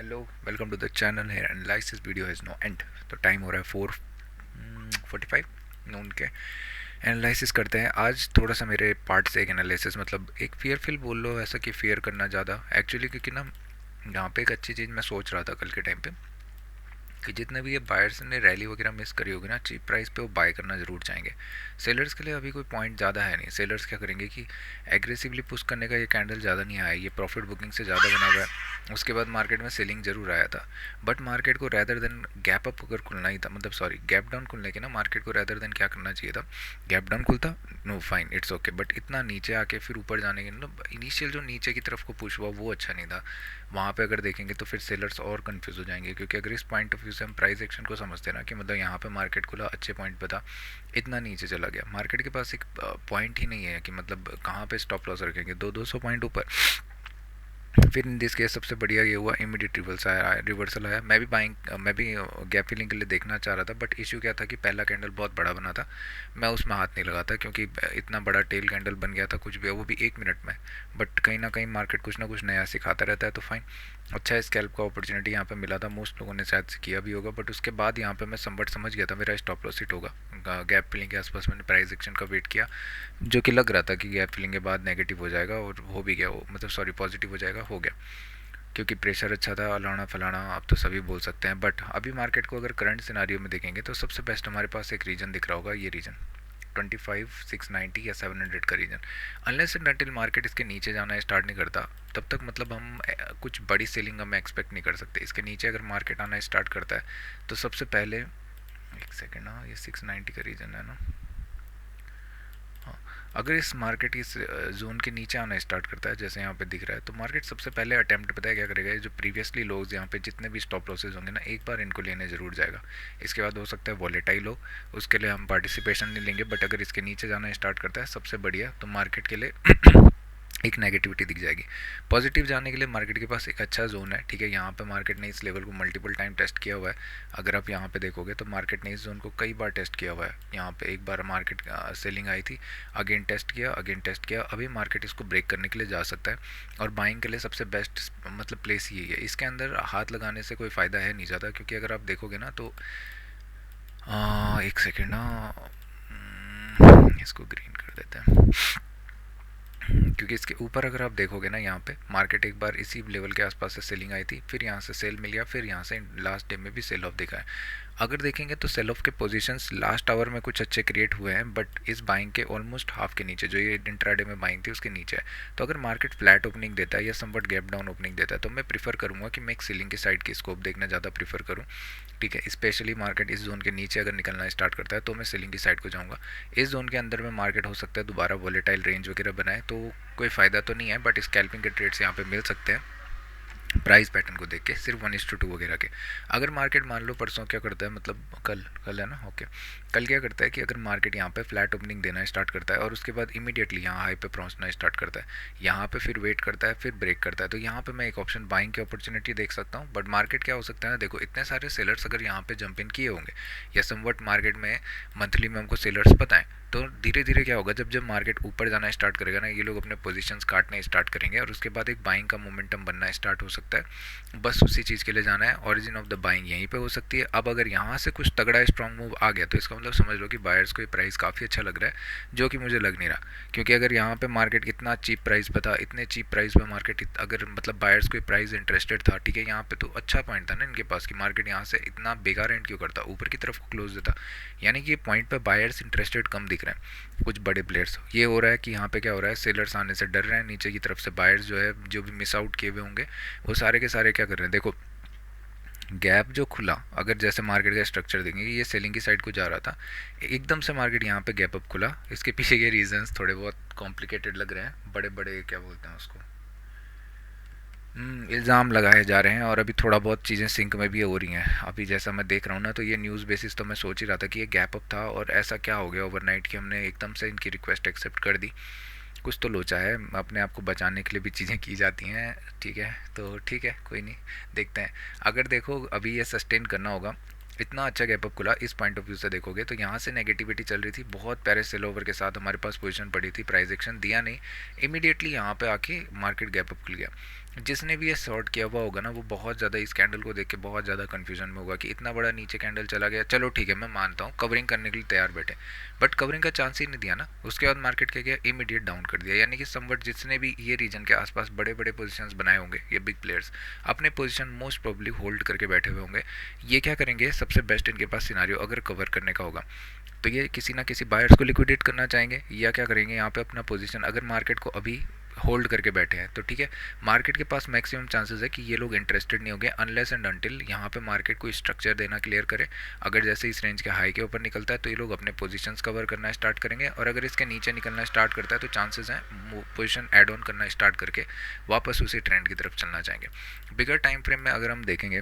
Hello, welcome to the channel है analysis video has no end. तो time हो रहा है 4:45 नून के। एनालिसिस करते हैं आज थोड़ा सा मेरे पार्ट से एक एनालिसिस, मतलब एक फियर फील बोल लो ऐसा कि फियर करना ज़्यादा एक्चुअली, क्योंकि ना यहाँ पे एक अच्छी चीज़ मैं सोच रहा था कल के टाइम पे कि जितने भी ये बायर्स ने रैली वगैरह मिस करी होगी ना चीप प्राइस पे, वो बाय करना ज़रूर चाहेंगे। सेलर्स के लिए अभी कोई पॉइंट ज़्यादा है नहीं। सेलर्स क्या करेंगे कि एग्रेसिवली पुश करने का ये कैंडल ज़्यादा नहीं आया, ये प्रॉफिट बुकिंग से ज़्यादा बना हुआ है। उसके बाद मार्केट में सेलिंग जरूर आया था, बट मार्केट को रैदर देन गैप अप अगर खुलना ही था, मतलब सॉरी गैप डाउन खुलने के ना, मार्केट को रैदर देन क्या करना चाहिए था, गैप डाउन खुलता, no fine it's okay, but इतना नीचे आके फिर ऊपर जाने के मतलब इनिशियल जो नीचे की तरफ को पुश हुआ वो अच्छा नहीं था। वहाँ पे अगर देखेंगे तो फिर सेलर्स और कंफ्यूज हो जाएंगे, क्योंकि अगर इस पॉइंट ऑफ व्यू से हम प्राइस एक्शन को समझते हैं ना कि मतलब यहाँ पे मार्केट खुला अच्छे पॉइंट पे था, इतना नीचे चला गया, मार्केट के पास एक पॉइंट ही नहीं है कि मतलब कहाँ पे स्टॉप लॉस रखेंगे, 200 पॉइंट ऊपर। फिर इन दिस केस सबसे बढ़िया ये हुआ, इमीडिएट रिवर्सल आया। मैं भी गैप फिलिंग के लिए देखना चाह रहा था, बट इशू क्या था कि पहला कैंडल बहुत बड़ा बना था, मैं उसमें हाथ नहीं लगाता क्योंकि इतना बड़ा टेल कैंडल बन गया था कुछ भी, वो भी 1 मिनट में। बट कहीं ना कहीं मार्केट कुछ ना कुछ नया सिखाता रहता है, तो फाइन, अच्छा स्कैल्प का अपॉर्चुनिटी यहाँ पे मिला था, मोस्ट लोगों ने शायद से किया भी होगा। बट उसके बाद यहाँ पे मैं संबट समझ गया था मेरा स्टॉप लॉस हिट होगा। गैप फिलिंग के आसपास मैंने प्राइस एक्शन का वेट किया, जो कि लग रहा था कि गैप फिलिंग के बाद नेगेटिव हो जाएगा, और हो भी गया वो, मतलब सॉरी पॉजिटिव हो जाएगा, हो गया, क्योंकि प्रेशर अच्छा था, अलाना फलाना अब तो सभी बोल सकते हैं। बट अभी मार्केट को अगर करंट सिनारियो में देखेंगे तो सबसे बेस्ट हमारे पास एक रीजन दिख रहा होगा, ये रीजन 25,690 या 700 का region. Unless and until market इसके नीचे जाना स्टार्ट नहीं करता, तब तक मतलब हम कुछ बड़ी सेलिंग हम एक्सपेक्ट नहीं कर सकते। इसके नीचे अगर मार्केट आना स्टार्ट करता है तो सबसे पहले, एक सेकेंड, हाँ ये 690 का रीजन है ना, हाँ, अगर इस मार्केट इस जोन के नीचे आना स्टार्ट करता है जैसे यहाँ पे दिख रहा है, तो मार्केट सबसे पहले अटेम्प्ट पता है क्या करेगा, जो प्रीवियसली लोग यहाँ पे जितने भी स्टॉप लॉसेज होंगे ना, एक बार इनको लेने ज़रूर जाएगा। इसके बाद हो सकता है वॉलेटाइल हो, उसके लिए हम पार्टिसिपेशन नहीं लेंगे, बट अगर इसके नीचे जाना स्टार्ट करता है सबसे बढ़िया, तो मार्केट के लिए एक नेगेटिविटी दिख जाएगी। पॉजिटिव जाने के लिए मार्केट के पास एक अच्छा जोन है, ठीक है, यहाँ पे मार्केट ने इस लेवल को मल्टीपल टाइम टेस्ट किया हुआ है। अगर आप यहाँ पे देखोगे तो मार्केट ने इस जोन को कई बार टेस्ट किया हुआ है। यहाँ पे एक बार मार्केट सेलिंग आई थी, अगेन टेस्ट किया, अगेन टेस्ट किया, अभी मार्केट इसको ब्रेक करने के लिए जा सकता है। और बाइंग के लिए सबसे बेस्ट मतलब प्लेस यही है। इसके अंदर हाथ लगाने से कोई फ़ायदा है नहीं ज़्यादा, क्योंकि अगर आप देखोगे ना तो एक सेकेंड ना, इसको ग्रीन कर देते हैं, क्योंकि इसके ऊपर अगर आप देखोगे ना, यहाँ पे मार्केट एक बार इसी लेवल के आसपास से सेलिंग आई थी, फिर यहाँ से सेल मिल गया, फिर यहाँ से लास्ट डे में भी सेल ऑफ दिखा है। अगर देखेंगे तो सेल ऑफ के पोजीशंस लास्ट आवर में कुछ अच्छे क्रिएट हुए हैं, बट इस बाइंग के ऑलमोस्ट हाफ के नीचे, जो ये इंट्राडे में बाइंग थी उसके नीचे है। तो अगर मार्केट फ्लैट ओपनिंग देता है या समवट गैप डाउन ओपनिंग देता है, तो मैं प्रीफर करूँगा कि मैं एक सीलिंग की साइड की स्कोप देखना ज़्यादा प्रीफर करूँ, ठीक है। स्पेशली मार्केट इस जोन के नीचे अगर निकलना स्टार्ट करता है तो मैं सेलिंग की साइड को जाऊँगा। इस जोन के अंदर में मार्केट हो सकता है दोबारा वॉलेटाइल रेंज वगैरह बनाए, तो कोई फ़ायदा तो नहीं है, बट स्कैल्पिंग के ट्रेड्स यहाँ पे मिल सकते हैं प्राइस पैटर्न को देख के, सिर्फ 1:2 वगैरह के। अगर मार्केट मान लो परसों क्या करता है, मतलब कल कल है ना, ओके, कल क्या करता है कि अगर मार्केट यहाँ पे फ्लैट ओपनिंग देना स्टार्ट करता है और उसके बाद इमीडिएटली यहाँ हाई पे पहुँचना स्टार्ट करता है, यहाँ पे फिर वेट करता है, फिर ब्रेक करता है, तो यहाँ पे मैं एक ऑप्शन बाइंग की अपॉर्चुनिटी देख सकता हूँ। बट मार्केट क्या हो सकता है ना, देखो इतने सारे सेलर्स अगर यहाँ पे जंप इन किए होंगे, या समवट मार्केट में मंथली में हमको सेलर्स पता है, तो धीरे धीरे क्या होगा, जब जब मार्केट ऊपर जाना स्टार्ट करेगा ना, ये लोग अपने पोजीशंस काटने स्टार्ट करेंगे, और उसके बाद एक बाइंग का मोमेंटम बनना स्टार्ट हो सकता है। बस उसी चीज़ के लिए जाना है, ओरिजिन ऑफ द बाइंग यहीं पे हो सकती है। अब अगर यहाँ से कुछ तगड़ा स्ट्रॉन्ग मूव आ गया तो इसका मतलब समझ लो कि बायर्स को ये प्राइस काफ़ी अच्छा लग रहा है, जो कि मुझे लग नहीं रहा। क्योंकि अगर यहाँ पे मार्केट कितना चीप प्राइस पे था, इतने चीप प्राइस पे मार्केट अगर मतलब बायर्स को प्राइस इंटरेस्टेड था, ठीक है, यहाँ पे तो अच्छा पॉइंट था ना इनके पास कि मार्केट यहाँ से इतना बेकार एंड क्यों करता, ऊपर की तरफ को क्लोज देता। यानी कि ये पॉइंट पे बायर्स इंटरेस्टेड कम दिख रहे हैं, कुछ बड़े प्लेयर्स। ये हो रहा है कि यहाँ पे क्या हो रहा है, सेलर्स आने से डर रहे हैं, नीचे की तरफ से बायर्स जो है, जो भी मिस आउट किए हुए होंगे, वो सारे के सारे क्या कर रहे हैं, देखो गैप जो खुला, अगर जैसे मार्केट का स्ट्रक्चर देखेंगे, ये सेलिंग की साइड को जा रहा था, एकदम से मार्केट यहाँ पे गैप अप खुला। इसके पीछे के रीजंस थोड़े बहुत कॉम्प्लिकेटेड लग रहे हैं, बड़े बड़े क्या बोलते हैं उसको, इल्ज़ाम लगाए जा रहे हैं, और अभी थोड़ा बहुत चीज़ें सिंक में भी हो रही हैं। अभी जैसा मैं देख रहा हूँ ना, तो ये न्यूज़ बेसिस तो मैं सोच ही रहा था कि ये गैप अप था, और ऐसा क्या हो गया ओवरनाइट कि हमने एकदम से इनकी रिक्वेस्ट एक्सेप्ट कर दी। कुछ तो लोचा है, अपने आप को बचाने के लिए भी चीज़ें की जाती हैं, ठीक है, तो ठीक है, कोई नहीं, देखते हैं। अगर देखो अभी ये सस्टेन करना होगा, इतना अच्छा गैप अप खुला, इस पॉइंट ऑफ व्यू से देखोगे तो यहाँ से नेगेटिविटी चल रही थी, बहुत प्यारे सेल ओवर के साथ हमारे पास पोजीशन पड़ी थी, प्राइस एक्शन दिया नहीं, इमीडिएटली यहाँ पे आके मार्केट गैप अप खुल गया। जिसने भी ये शॉर्ट किया हुआ होगा ना, वो बहुत ज़्यादा इस कैंडल को देख के बहुत ज़्यादा कंफ्यूजन में होगा कि इतना बड़ा नीचे कैंडल चला गया, चलो ठीक है मैं मानता हूँ कवरिंग करने के लिए तैयार बैठे, बट कवरिंग का चांस ही नहीं दिया ना। उसके बाद मार्केट क्या किया, इमीडिएट डाउन कर दिया। यानी कि समवट जिसने भी ये रीजन के आसपास बड़े बड़े पोजीशंस बनाए होंगे, ये बिग प्लेयर्स अपने पोजीशन मोस्ट प्रोबेबली होल्ड करके बैठे हुए होंगे। ये क्या करेंगे, सबसे बेस्ट इनके पास सिनारियो अगर कवर करने का होगा तो ये किसी ना किसी बायर्स को लिक्विडेट करना चाहेंगे, या क्या करेंगे यहाँ पे अपना पोजीशन अगर मार्केट को अभी होल्ड करके बैठे हैं तो ठीक है, मार्केट के पास मैक्सिमम चांसेस है कि ये लोग इंटरेस्टेड नहीं होंगे अनलेस एंड अनटिल यहाँ पे मार्केट कोई स्ट्रक्चर देना क्लियर करे। अगर जैसे इस रेंज के हाई के ऊपर निकलता है तो ये लोग अपने पोजीशंस कवर करना स्टार्ट करेंगे, और अगर इसके नीचे निकलना स्टार्ट करता है तो चांसेस हैं पोजीशन ऐड ऑन करना स्टार्ट करके वापस उसी ट्रेंड की तरफ चलना चाहेंगे। बिगर टाइम फ्रेम में अगर हम देखेंगे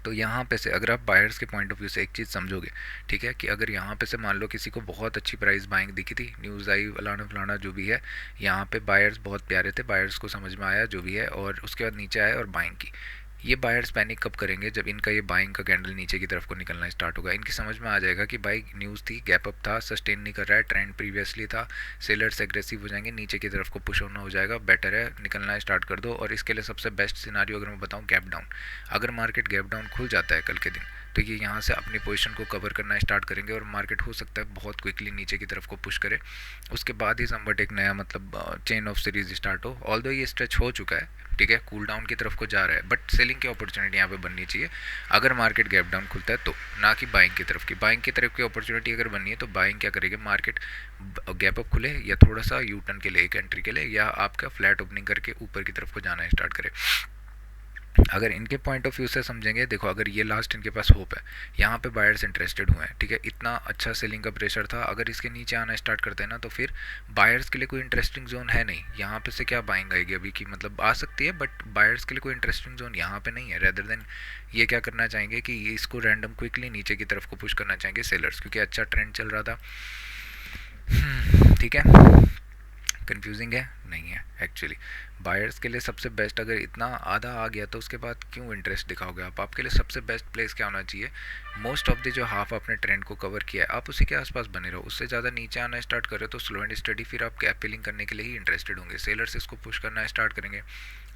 तो यहाँ पे से अगर आप बायर्स के पॉइंट ऑफ व्यू से एक चीज़ समझोगे, ठीक है, कि अगर यहाँ पे से मान लो किसी को बहुत अच्छी प्राइस बाइंग दिखी थी, न्यूज़ आई फलाना फलाना जो भी है, यहाँ पे बायर्स बहुत प्यारे थे, बायर्स को समझ में आया जो भी है, और उसके बाद नीचे आए और बाइंग की। ये बायर्स पैनिक कब करेंगे, जब इनका ये बाइंग का कैंडल नीचे की तरफ को निकलना स्टार्ट होगा। इनकी समझ में आ जाएगा कि भाई न्यूज़ थी, गैप अप था, सस्टेन नहीं कर रहा है, ट्रेंड प्रीवियसली था, सेलर्स एग्रेसिव हो जाएंगे, नीचे की तरफ को पुश होना हो जाएगा, बेटर है निकलना स्टार्ट कर दो। और इसके लिए सबसे बेस्ट सिनारियो अगर मैं बताऊँ, गैप डाउन। अगर मार्केट गैप डाउन खुल जाता है कल के दिन तो ये यहाँ से अपनी पोजीशन को कवर करना स्टार्ट करेंगे, और मार्केट हो सकता है बहुत क्विकली नीचे की तरफ को पुश करे। उसके बाद ही समवट एक नया मतलब चेन ऑफ सीरीज स्टार्ट हो। ऑल्दो ये स्ट्रेच हो चुका है, ठीक है, कूल डाउन की तरफ को जा रहा है, बट सेलिंग की अपॉर्चुनिटी यहाँ पे बननी चाहिए अगर मार्केट गैप डाउन खुलता है तो, ना कि बाइंग की तरफ की। बाइंग की तरफ की अपॉर्चुनिटी अगर बननी है तो बाइंग क्या करेगी, मार्केट गैप अप खुले या थोड़ा सा यू टर्न के लिए, एक एंट्री के लिए, या आपका फ्लैट ओपनिंग करके ऊपर की तरफ को जाना स्टार्ट करे। अगर इनके पॉइंट ऑफ व्यू से समझेंगे, देखो अगर ये लास्ट इनके पास होप है, यहाँ पे बायर्स इंटरेस्टेड हुए हैं, ठीक है, इतना अच्छा सेलिंग का प्रेशर था, अगर इसके नीचे आना स्टार्ट करते हैं ना तो फिर बायर्स के लिए कोई इंटरेस्टिंग जोन है नहीं। यहाँ पे से क्या बाइंग आएगी अभी की, मतलब आ सकती है, बट बायर्स के लिए कोई इंटरेस्टिंग जोन यहाँ पे नहीं है। रेदर देन ये क्या करना चाहेंगे कि ये इसको रैंडम क्विकली नीचे की तरफ को पुश करना चाहेंगे सेलर्स, क्योंकि अच्छा ट्रेंड चल रहा था। ठीक है, कंफ्यूजिंग है नहीं है एक्चुअली। बायर्स के लिए सबसे बेस्ट, अगर इतना आधा आ गया तो उसके बाद क्यों इंटरेस्ट दिखाओगे आप, आपके लिए सबसे बेस्ट प्लेस क्या होना चाहिए, मोस्ट ऑफ द जो हाफ आपने ट्रेंड को कवर किया है आप उसी के आसपास बने रहो। उससे ज़्यादा नीचे आना स्टार्ट करे तो स्लो एंड स्टडी फिर आप कैप फिलिंग करने के लिए ही इंटरेस्टेड होंगे, सेलर्स इसको पुश करना स्टार्ट करेंगे,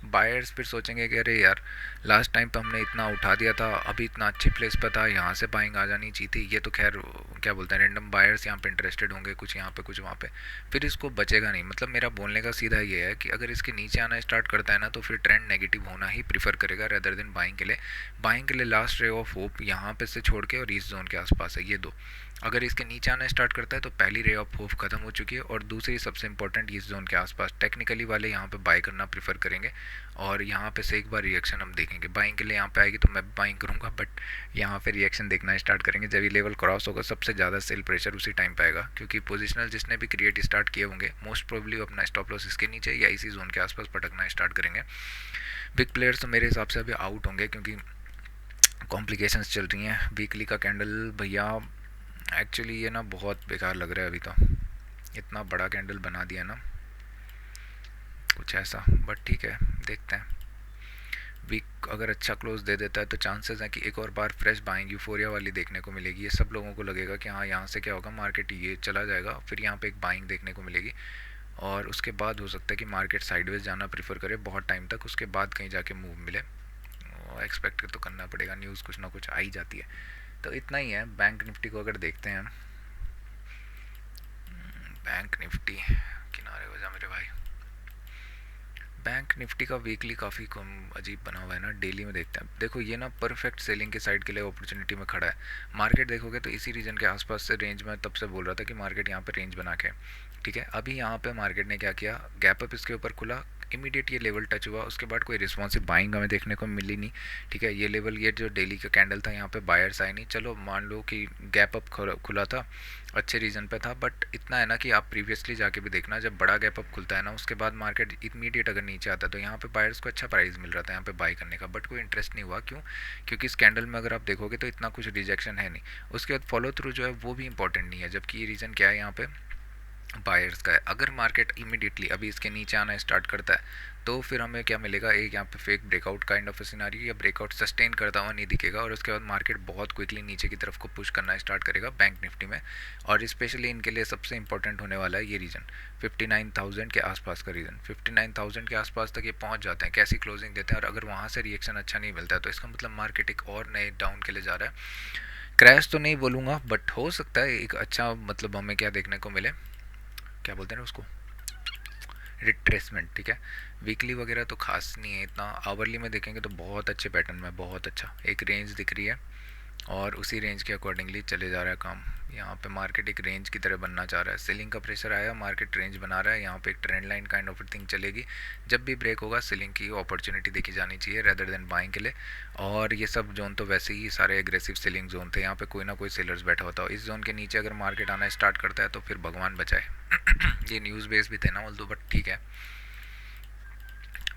बायर्स फिर सोचेंगे कि अरे यार लास्ट टाइम पे हमने इतना उठा दिया था, अभी इतना अच्छी प्लेस पे था, यहाँ से बाइंग आ जानी चाहिए थी। ये तो खैर क्या बोलते हैं, रैंडम बायर्स यहाँ पे इंटरेस्टेड होंगे, कुछ यहाँ पे कुछ वहाँ पे, फिर इसको बचेगा नहीं। मतलब मेरा बोलने का सीधा ये है कि अगर इसके नीचे आना स्टार्ट करता है ना तो फिर ट्रेंड नेगेटिव होना ही प्रीफर करेगा रेदर देन बाइंग के लिए। बाइंग के लिए लास्ट रे ऑफ होप यहाँ पे से छोड़ के और इस जोन के आसपास है, ये दो। अगर इसके नीचे आना स्टार्ट करता है तो पहली रे ऑफ होप खत्म हो चुकी है, और दूसरी सबसे इंपॉर्टेंट इस जोन के आसपास टेक्निकली वाले यहाँ पे बाय करना प्रीफर करेंगे, और यहाँ पे से एक बार रिएक्शन हम देखेंगे। बाइंग के लिए यहाँ पे आएगी तो मैं बाइंग करूँगा, बट यहाँ पे रिएक्शन देखना स्टार्ट करेंगे। जब ये लेवल क्रॉस होगा सबसे ज़्यादा सेल प्रेशर उसी टाइम पे आएगा, क्योंकि पोजिशनल जिसने भी क्रिएट स्टार्ट किए होंगे मोस्ट प्रोबेबली अपना स्टॉप लॉस इसके नीचे या इसी जोन के आसपास पटकना स्टार्ट करेंगे। बिग प्लेयर्स तो मेरे हिसाब से अभी आउट होंगे, क्योंकि कॉम्प्लिकेशंस चल रही हैं। वीकली का कैंडल भैया एक्चुअली ये ना बहुत बेकार लग रहा है अभी तो, इतना बड़ा कैंडल बना दिया ना कुछ ऐसा, बट ठीक है देखते हैं। वीक अगर अच्छा क्लोज दे देता है तो चांसेस हैं कि एक और बार फ्रेश बाइंग यूफोरिया वाली देखने को मिलेगी। ये सब लोगों को लगेगा कि हाँ यहाँ से क्या होगा, मार्केट ये चला जाएगा, फिर यहाँ पे एक बाइंग देखने को मिलेगी, और उसके बाद हो सकता है कि मार्केट साइडवेज जाना प्रीफर करे बहुत टाइम तक, उसके बाद कहीं जाके मूव मिले। एक्सपेक्ट तो करना पड़ेगा, न्यूज़ कुछ ना कुछ आ ही जाती है। तो इतना ही है। बैंक निफ्टी को अगर देखते हैं, बैंक निफ्टी किनारे हो जा मेरे भाई। बैंक निफ्टी का वीकली काफ़ी कम अजीब बना हुआ है ना। डेली में देखते हैं, देखो ये ना परफेक्ट सेलिंग के साइड के लिए अपॉर्चुनिटी में खड़ा है। मार्केट देखोगे तो इसी रीजन के आसपास से रेंज में तब से बोल रहा था कि मार्केट यहाँ पे रेंज बना के, ठीक है। अभी यहाँ पे मार्केट ने क्या किया, गैप अप इसके ऊपर खुला, इमीडिएट ये लेवल टच हुआ, उसके बाद कोई रिस्पॉन्सिव बाइंग हमें देखने को मिली नहीं, ठीक है। ये लेवल, ये जो डेली का कैंडल था यहाँ पे बायर्स आए नहीं, चलो मान लो कि गैप अप खुला था, अच्छे रीजन पे था, बट इतना है ना कि आप प्रीवियसली जाके भी देखना, जब बड़ा गैप अप खुलता है ना उसके बाद मार्केट इमीडिएट अगर नीचे आता है तो यहाँ पे बायर्स को अच्छा प्राइस मिल रहा था यहाँ पे बाई करने का, बट कोई इंटरेस्ट नहीं हुआ। क्यों? क्योंकि इस कैंडल में अगर आप देखोगे तो इतना कुछ रिजेक्शन है नहीं, उसके बाद फॉलो थ्रू जो है वो भी इंपॉर्टेंट नहीं है। जबकि ये रीज़न क्या है यहाँ पे बायर्स का है। अगर मार्केट इमीडिएटली अभी इसके नीचे आना स्टार्ट करता है तो फिर हमें क्या मिलेगा, एक यहाँ पे fake breakout kind of scenario या ब्रेकआउट सस्टेन करता हुआ नहीं दिखेगा और उसके बाद मार्केट बहुत क्विकली नीचे की तरफ को पुश करना स्टार्ट करेगा बैंक निफ्टी में। और स्पेशली इनके लिए सबसे इंपॉर्टेंट होने वाला है ये रीजन 59,000 के आसपास का रीजन। 59,000 के आसपास तक ये पहुंच जाते हैं, कैसी क्लोजिंग देते हैं और अगर वहाँ से रिएक्शन अच्छा नहीं मिलता है तो इसका मतलब मार्केट एक और नए डाउन के लिए जा रहा है। क्रैश तो नहीं बोलूँगा बट हो सकता है एक अच्छा मतलब हमें क्या देखने को मिले, क्या बोलते हैं उसको, रिट्रेसमेंट। ठीक है, वीकली वगैरह तो खास नहीं है इतना, आवरली में देखेंगे तो बहुत अच्छे पैटर्न में बहुत अच्छा एक रेंज दिख रही है और उसी रेंज के अकॉर्डिंगली चले जा रहा है काम। यहाँ पे मार्केट एक रेंज की तरह बनना चाह रहा है, सेलिंग का प्रेशर आया, मार्केट रेंज बना रहा है, यहाँ पे एक trend line kind of thing चलेगी। जब भी ब्रेक होगा सेलिंग की अपॉर्चुनिटी देखी जानी चाहिए रेदर देन बाइंग के लिए। और ये सब जोन तो वैसे ही सारे एग्रेसिव सेलिंग जोन थे, यहाँ पे कोई ना कोई सेलर्स बैठा होता है। इस जोन के नीचे अगर मार्केट आना स्टार्ट करता है तो फिर भगवान बचाए। ये न्यूज़ बेस भी थे ना ऑल्दो, बट ठीक है।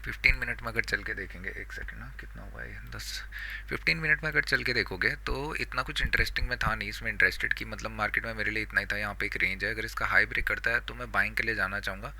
15 मिनट में अगर चल के देखेंगे, एक सेकंड ना, कितना हुआ है 15 मिनट में अगर चल के देखोगे तो इतना कुछ इंटरेस्टिंग में था नहीं इसमें इंटरेस्टेड की, मतलब मार्केट में मेरे लिए इतना ही था। यहाँ पे एक रेंज है, अगर इसका हाई ब्रेक करता है तो मैं बाइंग के लिए जाना चाहूँगा।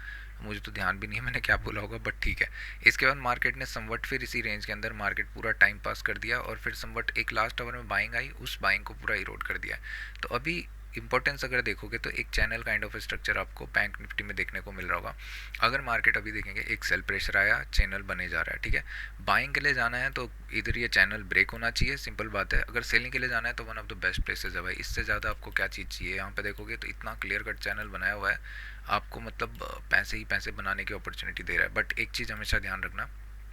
मुझे तो ध्यान भी नहीं है मैंने क्या बोला होगा, बट ठीक है। इसके बाद मार्केट ने समवट फिर इसी रेंज के अंदर मार्केट पूरा टाइम पास कर दिया और फिर समवट एक लास्ट आवर में बाइंग आई, उस बाइंग को पूरा इरोड कर दिया। तो अभी इंपॉर्टेंस अगर देखोगे तो एक चैनल काइंड ऑफ स्ट्रक्चर आपको बैंक निफ्टी में देखने को मिल रहा होगा। अगर मार्केट अभी देखेंगे एक सेल प्रेशर आया, चैनल बने जा रहा है, ठीक है। बाइंग के लिए जाना है तो इधर ये चैनल ब्रेक होना चाहिए, सिंपल बात है। अगर सेलिंग के लिए जाना है तो one of the best places है भाई, इससे ज़्यादा आपको क्या चीज़ चाहिए। यहाँ पे देखोगे तो इतना क्लियर कट चैनल बनाया हुआ है, आपको मतलब पैसे ही पैसे बनाने की अपॉर्चुनिटी दे रहा है। बट एक चीज़ हमेशा ध्यान रखना,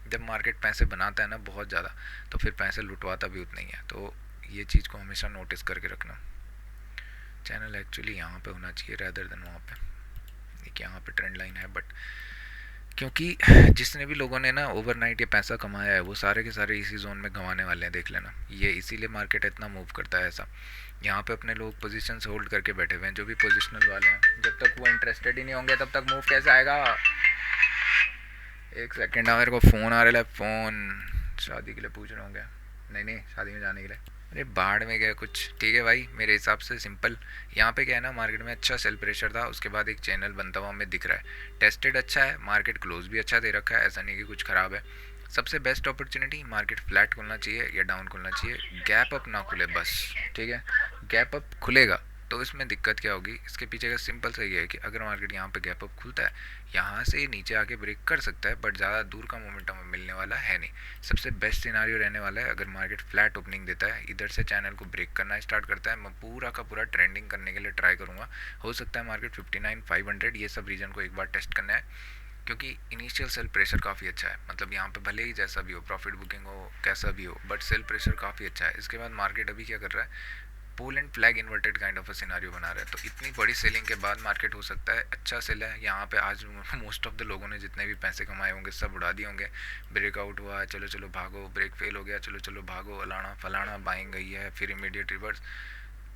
जब मार्केट पैसे बनाता है ना बहुत ज़्यादा, तो फिर पैसे लुटवाता भी उतना ही है। तो ये चीज़ को हमेशा नोटिस करके रखना। चैनल एक्चुअली यहाँ पे होना चाहिए रैदर देन वहाँ पे, देखिए यहाँ पे ट्रेंड लाइन है, बट क्योंकि जिसने भी लोगों ने ना ओवरनाइट ये पैसा कमाया है वो सारे के सारे इसी जोन में कमाने वाले हैं, देख लेना। ये इसीलिए मार्केट इतना मूव करता है ऐसा। यहाँ पे अपने लोग पोजीशंस होल्ड करके बैठे हुए हैं, जो भी पोजिशनल वाले हैं, जब तक वो इंटरेस्टेड ही नहीं होंगे तब तक मूव कैसे आएगा। एक सेकेंड, मेरे को फ़ोन आ रहा है, फ़ोन शादी के लिए पूछ रहे होंगे, नहीं शादी में जाने के लिए। अरे बाढ़ में गया कुछ, ठीक है भाई। मेरे हिसाब से सिंपल यहाँ पे क्या है ना, मार्केट में अच्छा सेल प्रेशर था, उसके बाद एक चैनल बनता हुआ हमें दिख रहा है, टेस्टेड अच्छा है, मार्केट क्लोज भी अच्छा दे रखा है, ऐसा नहीं कि कुछ ख़राब है। सबसे बेस्ट अपॉर्चुनिटी, मार्केट फ्लैट खुलना चाहिए या डाउन खुलना चाहिए, गैप अप ना खुले बस, ठीक है। गैप अप खुलेगा तो इसमें दिक्कत क्या होगी, इसके पीछे का सिंपल सा ये है कि अगर मार्केट यहाँ पे गैप अप खुलता है, यहाँ से नीचे आके ब्रेक कर सकता है, बट ज़्यादा दूर का मोमेंटम मिलने वाला है नहीं। सबसे बेस्ट सिनारियो रहने वाला है अगर मार्केट फ्लैट ओपनिंग देता है, इधर से चैनल को ब्रेक करना स्टार्ट करता है, मैं पूरा का पूरा ट्रेंडिंग करने के लिए ट्राई करूँगा। हो सकता है मार्केट 59,500 ये सब रीजन को एक बार टेस्ट करना है, क्योंकि इनिशियल सेल प्रेशर काफ़ी अच्छा है। मतलब यहाँ पे भले ही जैसा भी हो, प्रॉफिट बुकिंग हो कैसा भी हो, बट सेल प्रेशर काफ़ी अच्छा है। इसके बाद मार्केट अभी क्या कर रहा है, pole and flag inverted kind of a scenario बना रहा है। तो इतनी बड़ी सेलिंग के बाद मार्केट हो सकता है अच्छा सेल है। यहाँ पे आज मोस्ट ऑफ द लोगों ने जितने भी पैसे कमाए होंगे सब उड़ा दिए होंगे। ब्रेकआउट हुआ, चलो चलो भागो, ब्रेक फेल हो गया, चलो चलो भागो, अलाना फलाना, बाइंग गई है, फिर इमीडिएट रिवर्स।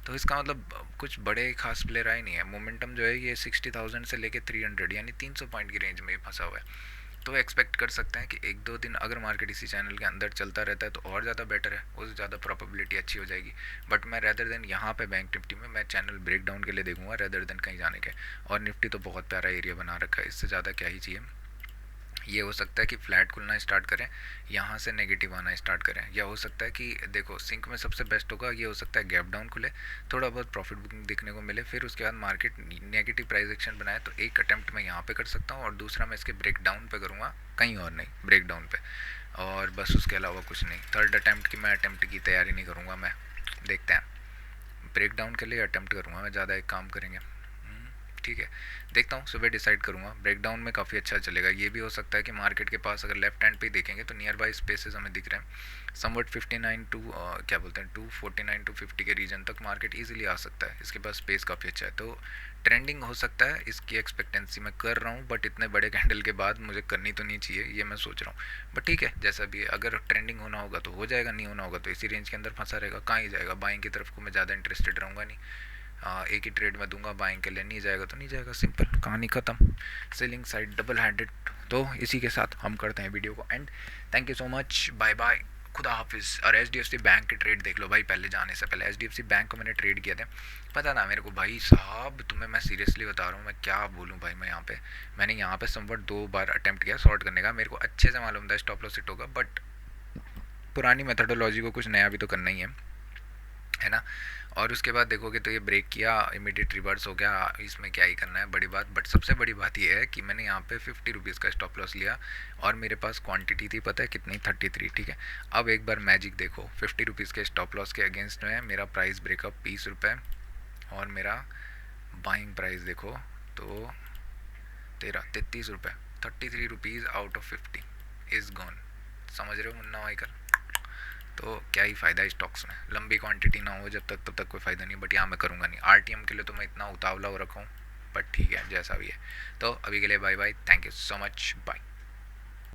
तो इसका मतलब कुछ बड़े खास प्लेयर आए नहीं है। मोमेंटम जो है ये 60,000 से लेके 300 यानी 300 पॉइंट की रेंज में फंसा हुआ है। तो एक्सपेक्ट कर सकते हैं कि एक दो दिन अगर मार्केट इसी चैनल के अंदर चलता रहता है तो और ज़्यादा बेटर है, उससे ज़्यादा प्रोबेबिलिटी अच्छी हो जाएगी। बट मैं रेदर देन यहाँ पे बैंक निफ्टी में मैं चैनल ब्रेक डाउन के लिए देखूंगा रेदर देन कहीं जाने के। और निफ्टी तो बहुत प्यारा एरिया बना रखा है, इससे ज़्यादा क्या ही चाहिए। ये हो सकता है कि फ्लैट खुलना स्टार्ट करें, यहाँ से नेगेटिव आना स्टार्ट करें, या हो सकता है कि देखो सिंक में सबसे बेस्ट होगा, ये हो सकता है गैप डाउन खुले, थोड़ा बहुत प्रॉफिट बुकिंग देखने को मिले, फिर उसके बाद मार्केट नेगेटिव प्राइस एक्शन बनाए। तो एक अटैम्प्ट मैं यहाँ पे कर सकता हूँ और दूसरा मैं इसके ब्रेक डाउन पे करूँगा, कहीं और नहीं, ब्रेक डाउन पे, और बस उसके अलावा कुछ नहीं। थर्ड अटैम्प्ट की मैं अटैम्प्ट की तैयारी नहीं करूँगा मैं, देखते हैं। ब्रेक डाउन के लिए अटैम्प्ट करूँगा मैं, ज़्यादा एक काम करेंगे, ठीक है। देखता हूँ, सुबह डिसाइड करूँगा। ब्रेकडाउन में काफ़ी अच्छा चलेगा। ये भी हो सकता है कि मार्केट के पास अगर लेफ्ट हैंड पे देखेंगे तो नियर बाई स्पेसेस हमें दिख रहे हैं, समवट 59 टू क्या बोलते हैं 249 टू 50 के रीजन तक मार्केट इजीली आ सकता है। इसके पास स्पेस काफ़ी अच्छा है, तो ट्रेंडिंग हो सकता है, इसकी एक्सपेक्टेंसी मैं कर रहा हूँ। बट इतने बड़े कैंडल के बाद मुझे करनी तो नहीं चाहिए, ये मैं सोच रहा हूँ। बट ठीक है, जैसा भी है, अगर ट्रेंडिंग होना होगा तो हो जाएगा, नहीं होना होगा तो इसी रेंज के अंदर फंसा रहेगा, कहाँ ही जाएगा। बाइंग की तरफ को मैं ज़्यादा इंटरेस्टेड रहूँगा नहीं, एक ही ट्रेड में दूंगा, बाइंग के लिए नहीं जाएगा तो नहीं जाएगा, सिंपल, कहानी ख़त्म। Selling side double handed. तो इसी के साथ हम करते हैं वीडियो को end. Thank you so much, bye bye. खुदा हाफिज़। और HDFC बैंक के ट्रेड देख लो भाई, पहले जाने से पहले HDFC बैंक को मैंने ट्रेड किया था, पता था मेरे को भाई साहब, तुम्हें मैं सीरियसली बता रहा हूँ, मैं क्या बोलूँ भाई, मैं यहाँ पे मैंने यहाँ पे समवट 2 बार अटेम्प्ट किया शॉर्ट करने का, मेरे को अच्छे से मालूम था स्टॉप लॉस हिट होगा, बट पुरानी मेथडोलॉजी को कुछ नया भी तो करना ही है ना। और उसके बाद देखोगे तो ये ब्रेक किया, इमीडिएट रिवर्स हो गया, इसमें क्या ही करना है बड़ी बात। बट सबसे बड़ी बात ये है कि मैंने यहाँ पे 50 रुपीज़ का स्टॉप लॉस लिया और मेरे पास क्वांटिटी थी पता है कितनी, 33, ठीक है। अब एक बार मैजिक देखो, 50 रुपीज़ के स्टॉप लॉस के अगेंस्ट में मेरा प्राइस ब्रेकअप 20 रुपये, और मेरा बाइंग प्राइस देखो तो 33 रुपये, 33 rupees out of 50 is gone. समझ रहे हो मुन्ना भाई कर, तो क्या ही फ़ायदा स्टॉक्स में, लंबी क्वांटिटी ना हो जब तक तब तक कोई फ़ायदा नहीं। बट यहाँ मैं करूँगा नहीं, RTM के लिए तो मैं इतना उतावला हो रखा हूँ, बट ठीक है जैसा भी है। तो अभी के लिए bye bye, thank you so much, bye.